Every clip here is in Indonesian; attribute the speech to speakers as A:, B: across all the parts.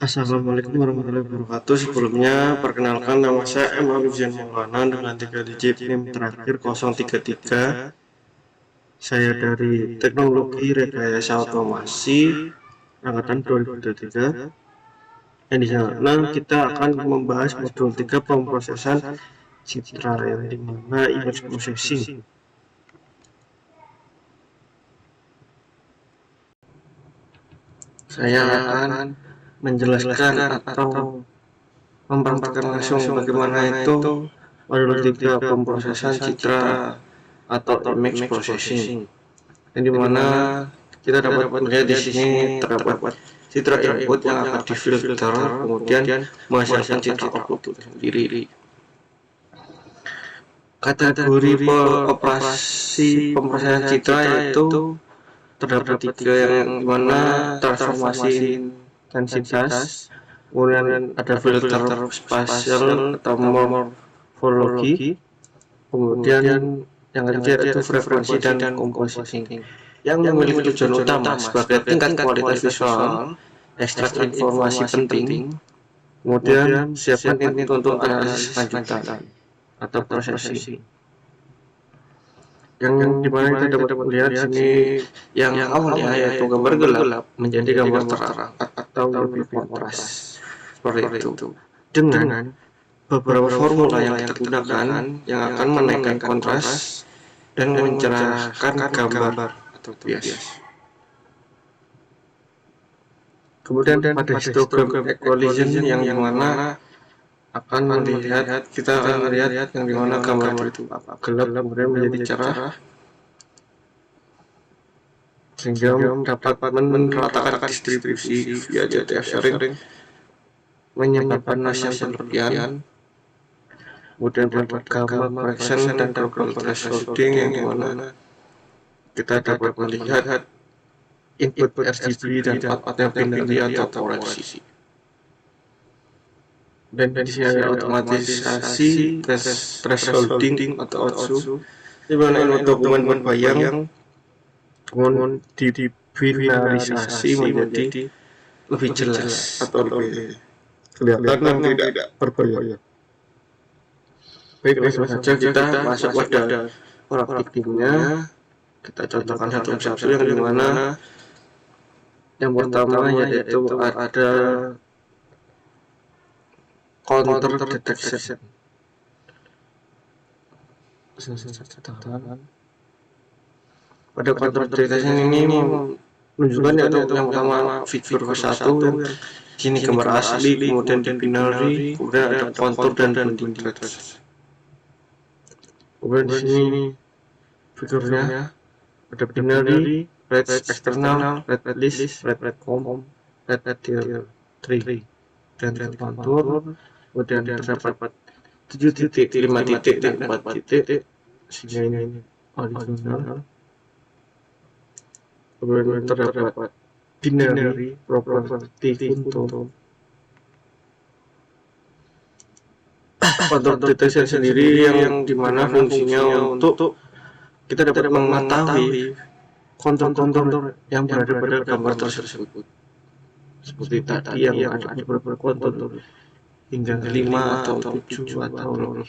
A: Assalamualaikum warahmatullahi wabarakatuh. Sebelumnya, perkenalkan nama saya M. Alfian Maulana dengan 3 digit NIM terakhir 033. Saya dari Teknologi Rekayasa Otomasi angkatan 2023. Dan di sana kita akan membahas modul 3 pemrosesan citra yang dimana image processing. Saya akan menjelaskan atau memperhatikan langsung bagaimana itu modul 3 pemrosesan citra atau image processing. Yang dimana kita dapat melihat di sini terdapat citra input yang akan difilter, kemudian menghasilkan citra output itu sendiri. Kategori operasi pemrosesan citra yaitu terdapat 3, yang dimana transformasi intensitas, kemudian ada filter spasial atau morfologi, kemudian yang ketiga itu frekuensi dan compositing, yang memiliki tujuan utama sebagai tingkat kualitas visual, ekstrak informasi penting, kemudian siapkan input untuk analisis lanjutan atau processing. Yang dimana kita dapat melihat sini yang awalnya yaitu gambar gelap menjadi gambar terang atau lebih kontras seperti itu, dengan beberapa formula yang kita gunakan yang akan menaikkan kontras dan mencerahkan gambar atau bias. Kemudian pada histogram equalization yang dimana kita akan melihat yang dimana gambar itu gelap kemudian menjadi cerah sehingga dapat meratakan distribusi via JTF sharing, menyebabkan noise yang berlebihan. Kemudian terdapat gamma correction dan global thresholding yang dimana kita dapat melihat input RGB dan outputnya binary atau koreksi. Dan di sini ada otomatisasi thresholding atau outsu, di mana input dokumen berbayang kemudian dibinarisasi menjadi lebih jelas atau lebih kelihatan yang tidak berbayang. Baik, langsung saja kita masuk pada praktiknya. Kita contohkan satu persatu yang dimana yang pertama yaitu ada counter detection. Pada counter detection ini menunjukkan yaitu yang pertama figur ke-1, sini gambar asli, kemudian di binary, kemudian ada kontur dan bending threads. Kemudian di sini figurnya ada binary, red external, red list, red com, red tier 3, dan kontur. Kemudian terdapat 7 titik, 5 titik, dan 4 titik, sehingga ini horizontal. Kemudian terdapat binary property untuk counter detection sendiri yang dimana fungsinya untuk kita dapat mengetahui kontur-kontur yang berada pada gambar tersebut. Seperti tadi yang ada beberapa kontur hingga 5 atau 7 atau lebih.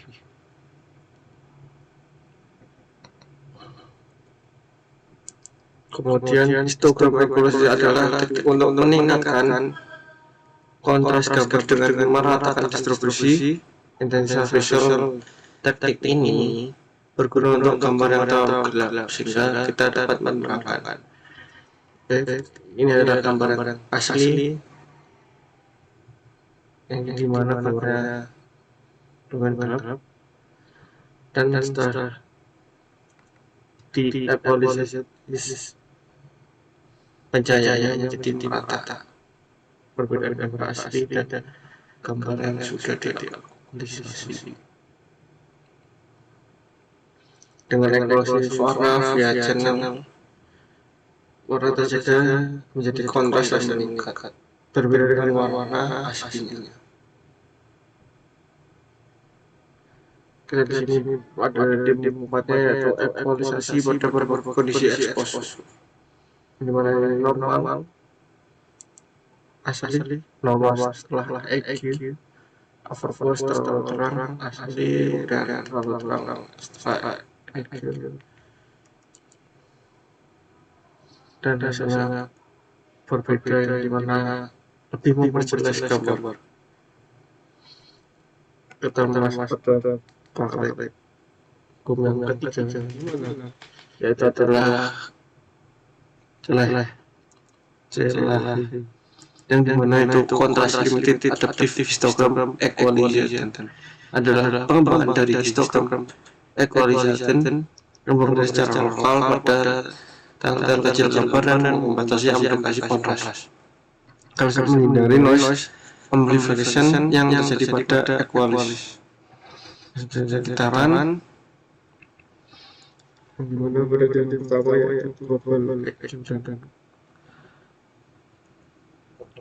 A: Kemudian histogram equalization adalah teknik untuk meningkatkan kontras gambar dengan meratakan distribusi intensitas visual. Teknik ini berguna untuk gambar yang terlalu gelap sehingga kita dapat menerangkan. Ini adalah gambar yang asli yang dimana gambarnya dengan gelap, dan setelah di equalization pencahayaannya menjadi merata. Perbedaan gambar asli dan gambar yang sudah diakualisasi. Dengan equalisasi warna via channel, warna terjaga menjadi kontras dan meningkat, berbeda dengan warna aslinya. Kita di sini ada di tempatnya yaitu equalisasi pada beberapa kondisi exposure, di mana yang normal asli normal setelah EQ overforce terlalu terang asli dan terlalu terang setelah EQ dan hasilnya berbeda yang dimana lebih memperjelas gambar kita masuk pada praktek hukum yang ketiga yaitu adalah celah yang dimana itu kontras limited adaptive histogram equalization adalah pengembangan dari histogram equalization yang bekerja secara lokal pada tanggal kecil gambar dan membatasi aplikasi kontras agar menghindari noise amplification yang terjadi pada equalizer sekitaran dimana bagian pertama yaitu global EQ dan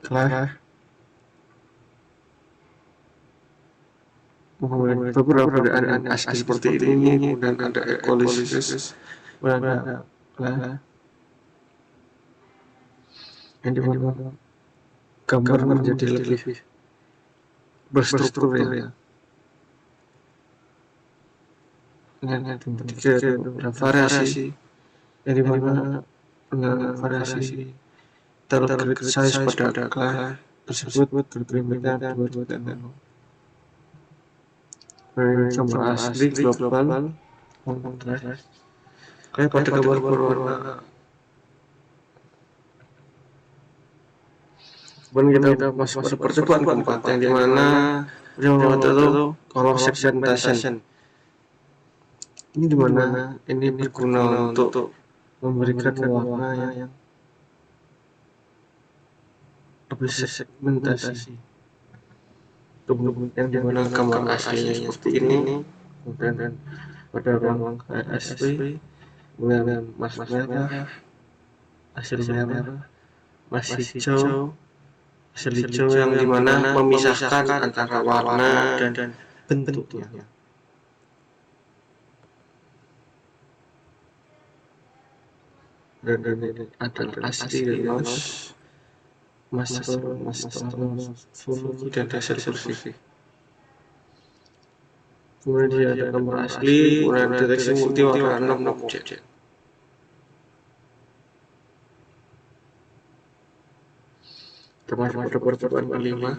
A: telah mengenai beberapa perbedaan ASCII seperti ini, kemudian ada equalizers, kemudian ada yang dimana gambar menjadi lebih berstruktur ya. Yang ketiga ada variasi yang dimana variasi tergrid size pada kelah tersebut berbeda gambar asli global kontras kayak pada gambar berwarna kemudian kita masuk pada percobaan keempat yang dimana itu color segmentation ini dimana ini berguna untuk memberikan warna yang lebih segmentasi kemudian yang dimana gambar aslinya seperti ini kemudian pada ruang ASP kemudian masuk merah hasil merah masih hijau hasil hijau yang dimana memisahkan antara warna dan bentuknya dan ini adalah asli dan master full dan hasil bersih kemudian dia ada gambar asli kemudian deteksi multi warna 6 objek termasuk pada percobaan kelima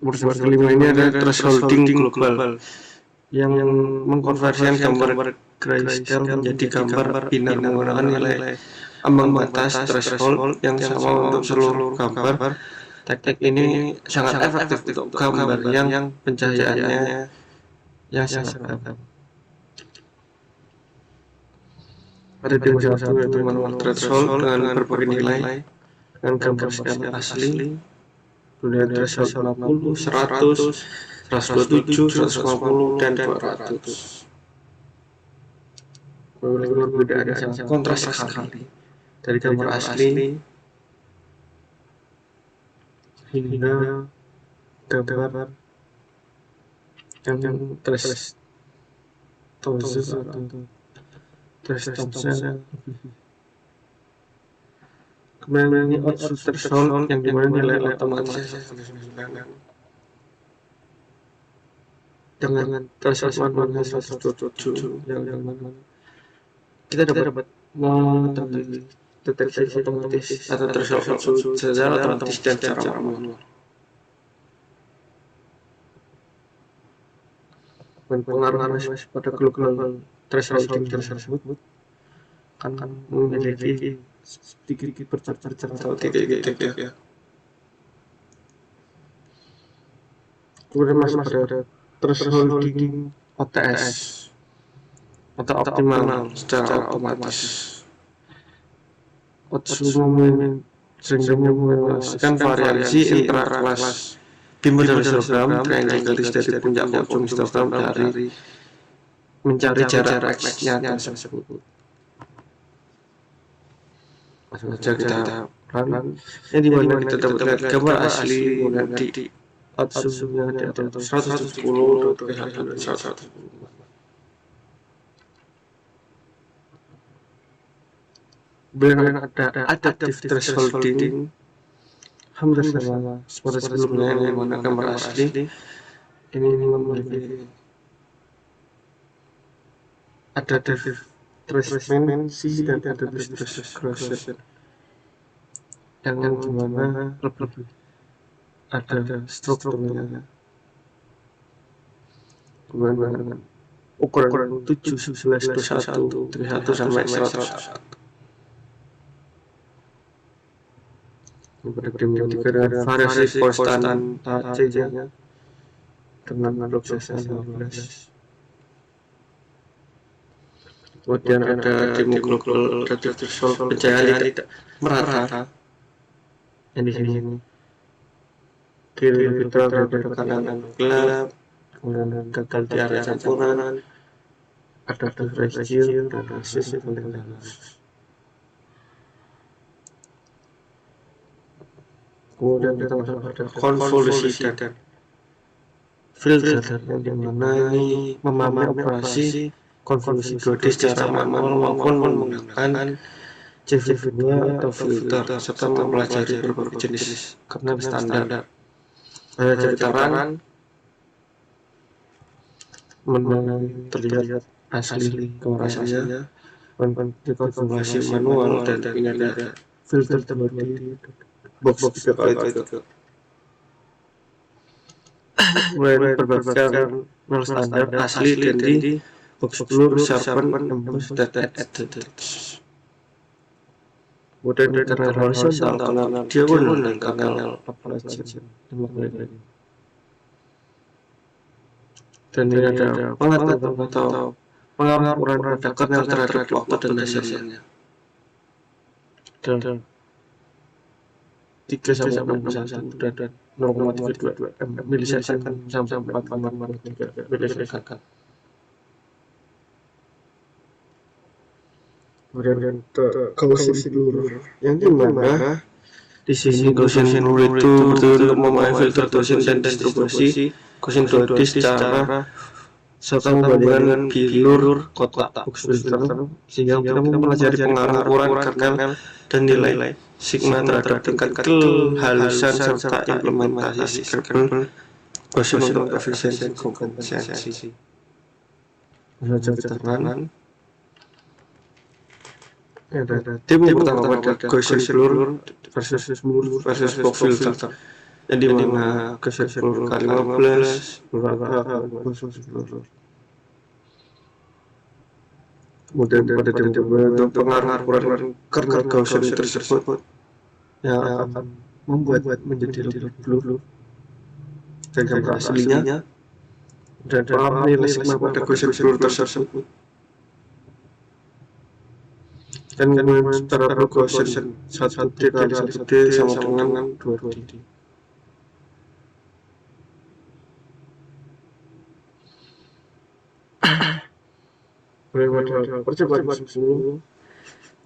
A: percobaan kelima ini ada thresholding global yang mengkonversikan gambar grayscale menjadi gambar binar menggunakan nilai ambang batas threshold yang sama untuk seluruh gambar. Teknik ini sangat efektif untuk gambar yang pencahayaannya yang sangat dalam. Ada tipe satu yaitu manual threshold dengan berbagai nilai dengan gambar skala asli, kemudian threshold 60, 100, 127, 150 dan 200. Perbedaan yang sangat kontras sekali dari gambar asli hingga gambar yang trace tones atau trace tones. Kemudian ini output threshold yang dimana nilai otomatis dengan threshold manual 127 yang dimana kita dapat deteksi otomatis atau threshold secara otomatis dan secara manual. Pengaruh pada global thresholding tersebut kan memiliki sedikit bercerita atau titik ya. Kemudian masuk pada thresholding OTS atau optimal secara otomatis. Optimum sehingga memiliki variasi intrakelas bimber dari histogram triangularis dari puncak ke ujung histogram dari mencari jarak X-nya tersebut. Langsung saja kita run. Yang dimana kita dapat gambar asli kemudian di outzoomnya di atas 170 atau 110. Kemudian ada adaptive thresholding hampir sama seperti sebelumnya yang dimana gambar asli ini memiliki ada transparency dan ada distortion yang dimana lebih ada strukturnya, kemudian ukuran 7/11/1 dari 1 sampai 100. Kemudian dengan variasi konstan C-nya dengan proses 15. Kemudian ada tim global threshold pencahayaan tidak merata yang di sini kiri lebih terang daripada kanan gelap, kemudian gagal di area campuran, ada ratio dan dosis yang paling dalam. Kemudian kita masuk pada konvolusi dan filter yang dimana ini memahami operasi konvolusi 2D secara manual maupun menggunakan CV2 atau filter serta mempelajari berbagai jenis kernel standar. Ada ceritakan terlihat asli kemarasannya konfigurasi manual dan ini ada filter terbaru di box 3x3. Mulai berbagai kernel standar asli dan di box blur, sharpen, emboss, dan edit. Kemudian di kernel horizontal, kernel diagonal, dan kernel application. Dan ini ada pengaturan atau pengaruhan pada kernel terhadap output dan hasilnya. Dan 3/61 dan 0,32 milisecond sampai 4,43 milisecond. Kemudian Gaussian blur yang dimana di sini Gaussian blur itu bertujuan untuk memahami filter Gaussian dan distribusi Gaussian 2D secara serta membandingkan blur kotak box filter sehingga kita mempelajari pengaruh ukuran kernel dan nilai sigma terhadap tingkat kehalusan serta implementasi kernel Gaussian untuk efisiensi kompetensi. Belajar keterangan ada tim yang pertama pada Gaussian blur versus box filter yang dimana Gaussian blur K15 blur. Kemudian pada tim untuk pengaruh ukuran kernel Gaussian tersebut yang akan membuat menjadi lebih blur dan gambar aslinya dan pengaruh nilai sigma pada Gaussian blur tersebut. Dan kemudian secara Gaussian 1D kali 1D sama dengan 2D. Pada percobaan 10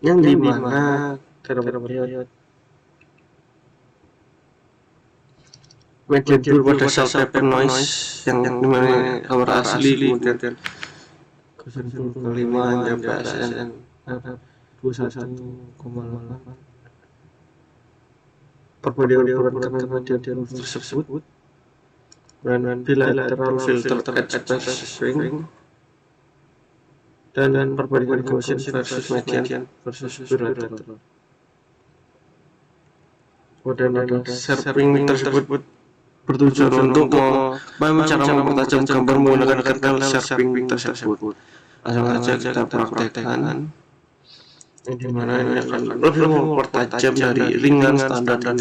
A: yang dimana terdapat median blur pada cell paper noise yang dimana gambar asli kemudian Gaussian blur kelima yang PSN 21,8 perbandingan ukuran kernel median blur tersebut dan bilateral filter edge swing dan perbandingan Gaussian versus median versus bilateral. Kemudian ada sharpening tersebut bertujuan untuk cara mempertajam gambar menggunakan kernel sharpening tersebut. Langsung saja kita praktekkan. Yang dimana ini akan lebih mempertajam dari ringan standar dan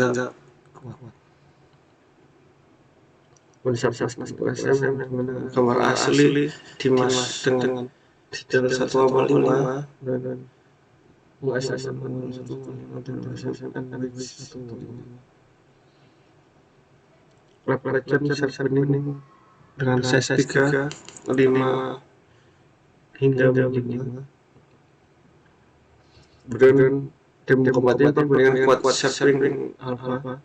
A: gambar asli dimas dengan detail 1,5 dan USS 1,5 dan USS 1,5. Temperature sharpening dengan size 3, 5 hingga 5. Kemudian tim kompetitor dengan kuat sharpening alpha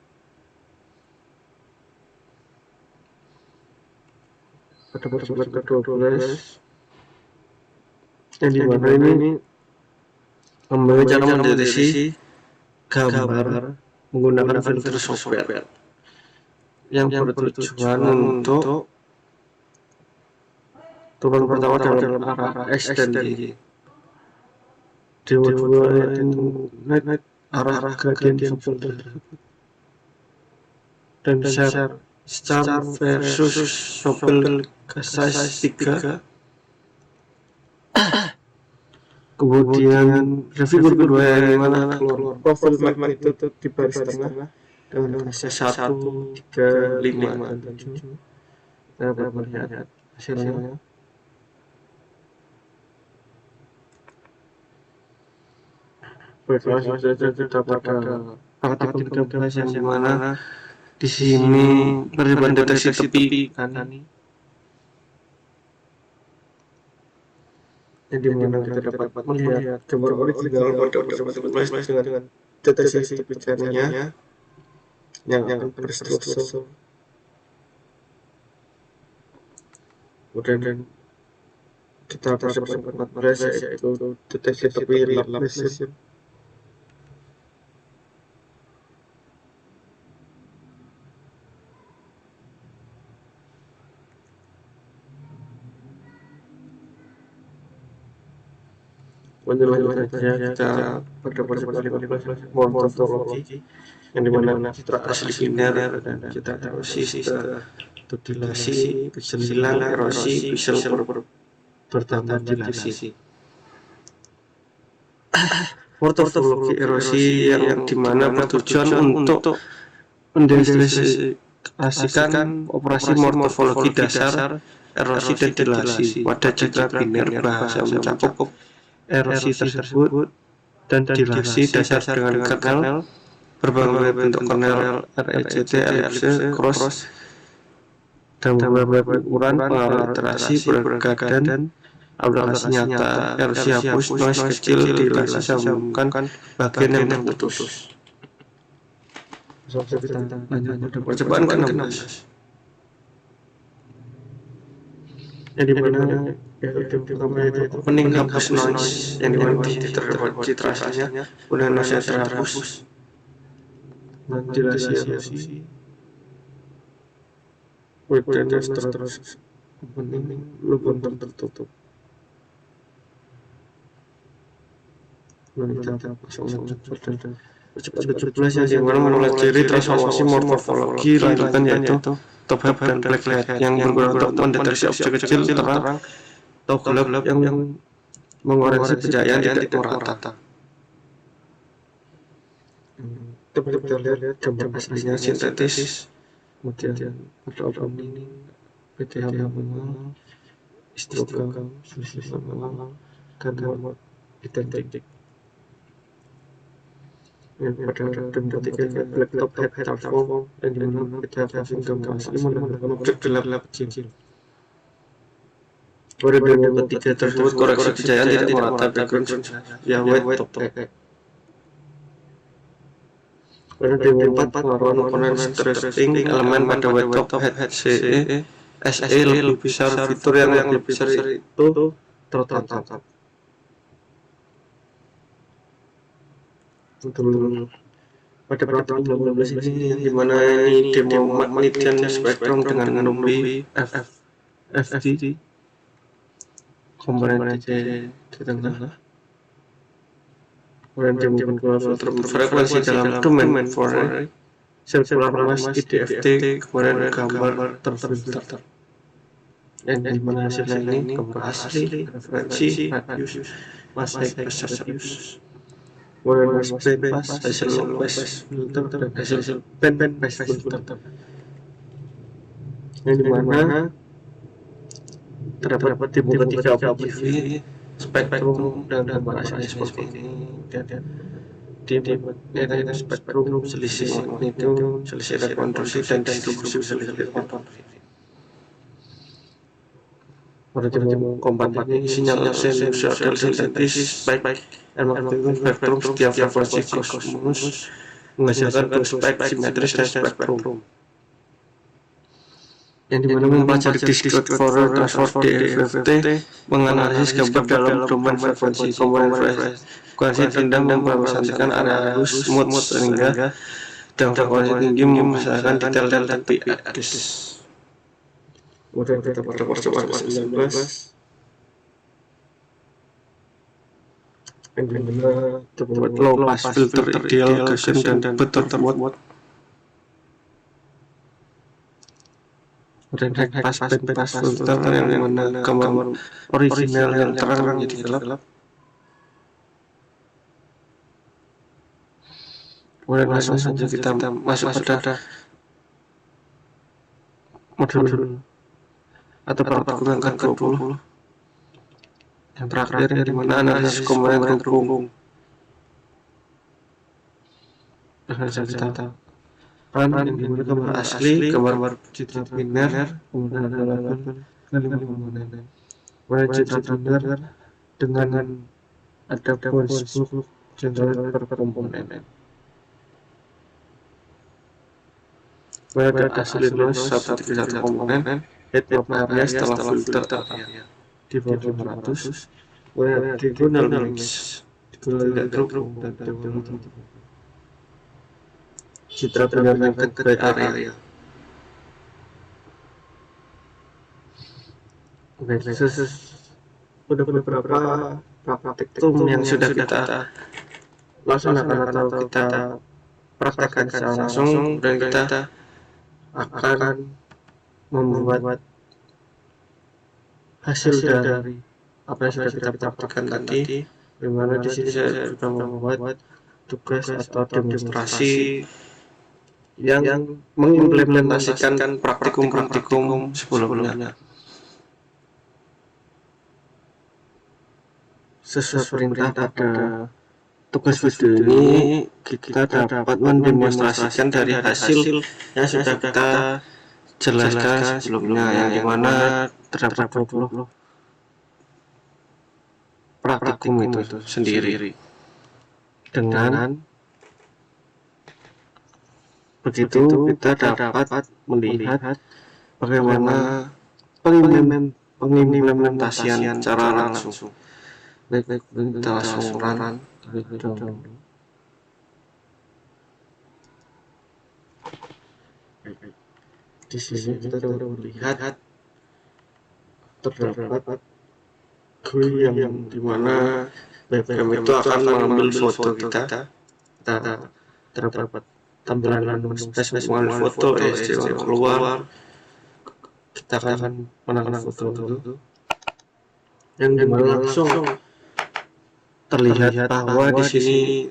A: pada percobaan ke-12 yang dimana ini membangun cara mendeteksi gambar menggunakan filter software yang bertujuan untuk turun pertama dalam arah X dan Y. Dua arah gradien filter dan star versus Nobel size 3. Kemudian figur kedua yang mana keluar profil magnitudo di baris tengah dengan fase 1, 3, 5, dan 7. Kita dapat melihat hasilnya. Baiklah, sudah kita pada artikel 13 yang dimana di sini percobaan deteksi tepi kan, yang dimana kita dapat melihat gambar original pada percobaan 13 dengan deteksi tepi channelnya yang akan berstruktur. Kemudian kita percobaan 14 yaitu deteksi tepi lap mesin. Lanjut saja kita pada percobaan 15 morfologi yang dimana citra asli biner dan citra erosi, tutilasi, pixel hilang, erosi, pixel bertambah dilasi. Morfologi erosi yang dimana bertujuan untuk mendeskripsikan operasi morfologi dasar erosi dan dilasi pada citra biner bahasa mencakup erosi tersebut dan dilasi dasar dengan kernel berbagai bentuk kernel RECT, elipse, cross dan beberapa ukuran pengaruh literasi beragam dan aplikasi nyata. Erosi hapus noise kecil dilasi sambungkan bagian yang terputus. Kita lanjut percobaan ke-16 yang dimana opening hapus noise yang dimana terdapat citra aslinya kemudian noise terhapus dan dilasi kemudian terus opening lubang tertutup dan kita pasang percobaan 17 yang dimana mempelajari transformasi morfologi lanjutan yaitu top hat dan black hat yang berguna untuk mendeteksi objek kecil terang atau gelap yang mengoreksi pencahayaan tidak merata. Kita lihat gambar aslinya sintetis, kemudian ada opening, PTH manual, histogram, selisih manual, dan mode identik. Yang pada detik black top hat transform yang dimana PTH fasing gambar asli menggunakan objek gelap kecil. Pada demo ketiga tersebut koreksi pencahayaan tidak merata background ya white top hat. Pada demo 4 pengaruhan komponen interesting elemen pada white top hat CE SE lebih besar, fitur yang lebih besar itu tertangkap. Pada pertemuan 12 ini yang dimana ini demo magnetian spektrum dengan nombi FFT komponen di tengah. Kemudian demo filter frekuensi dalam domain for sirkular noise IDFT kemudian gambar terfilter. Yang dimana hasilnya ini gambar asli, referensi, radius, masa radius. Kemudian pass, hasil pass filter dan hasil band pass filter. Yang dimana terdapat tipe ketiga OPGV, spektrum dan gambar asli seperti ini. Dan tipe spektrum, selisih magnitudo, selisih rekonstruksi dan distribusi selisih rekonstruksi. Pada tipe kompat ini sinyal sinusoidal sintetis baik magnitudo spektrum setiap frekuensi kosinus menghasilkan dua spek simetris dan spektrum. Yang dimana mempelajari discrete Fourier transform DFT menganalisis gambar dalam domain frekuensi komponen frekuensi tindak mempresentasikan area smooth sehingga Bidang frekuensi tinggi membesarkan detail tapi adus. Kemudian kita pada percobaan ke-19. Yang dimana terbuat low pass filter ideal, Gaussian dan Butterworth. Kemudian high pass band pass filter yang mana gambar original yang terang menjadi gelap. Kemudian langsung saja kita masuk pada modul atau praktikum yang ke-20 yang terakhir yang dimana analisis komponen terhubung. Dengan kita kan yang dimana gambar asli, gambar citra biner, kemudian ada label komponen. Kemudian citra biner dengan ada Facebook generate per komponen. Kemudian ada hasil noise 131 komponen, head of area setelah filter area di bawah 500. Kemudian ada diagonal mix, diagonal group dan diagonal citra biner lengket by area. Udah beberapa praktikum yang sudah kita laksanakan atau kita praktekkan secara langsung, dan kita akan membuat hasil dari apa yang sudah kita praktekkan tadi, di mana di sini saya juga membuat tugas atau demonstrasi yang mengimplementasikan praktikum sebelumnya. Sesuai perintah pada tugas video ini, kita dapat mendemonstrasikan dari hasil yang sudah kita jelaskan sebelumnya, yang dimana terdapat 20 praktikum itu sendiri. Dengan begitu kita dapat melihat bagaimana pengimplementasian secara langsung. Baik, kita langsung run. Di sini kita dapat melihat terdapat GUI yang dimana webcam itu akan mengambil foto kita. Terdapat tampilan menu space mengambil foto, keluar. Kita akan menangkap foto dulu, yang dimana langsung terlihat bahwa di sini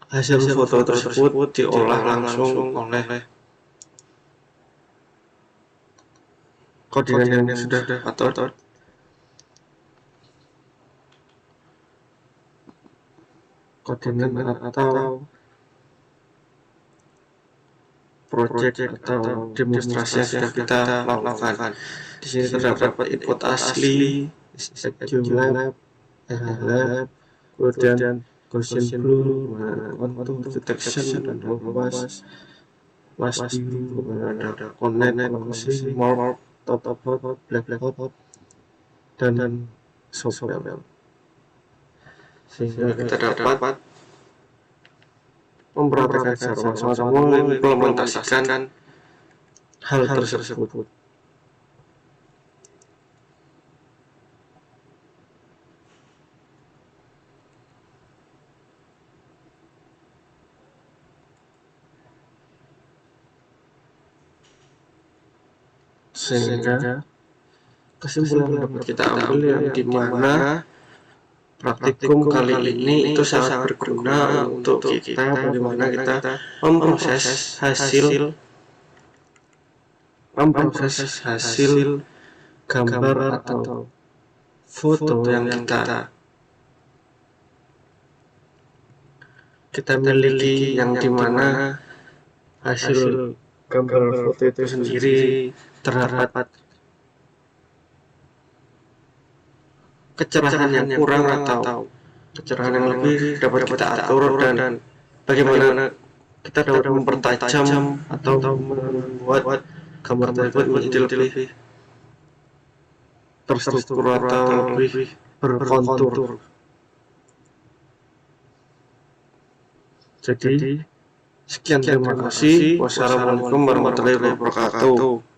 A: hasil foto tersebut diolah langsung oleh koordinat yang sudah diatur. Koordinat atau project atau demonstrasi yang sudah kita lakukan. Di sini terdapat input asli, lab, kemudian Gaussian blur, contour detection, dan wash biru, ada connect, morph, top hot, black hot, dan software. Sehingga kita dapat memperhatikan secara langsung, mengimplementasikan hal tersebut. Sehingga kesimpulan yang dapat kita ambil yang dimana praktikum kali ini itu sangat berguna untuk kita, bagaimana kita memproses hasil gambar atau foto yang kita miliki, yang dimana hasil gambar foto itu sendiri terdapat kecerahan yang kurang atau kecerahan yang lebih dapat kita atur, dan bagaimana kita dapat mempertajam atau membuat gambar tersebut menjadi lebih terstruktur atau lebih berkontur. Jadi Sekian, terima kasih. Wassalamualaikum warahmatullahi wabarakatuh.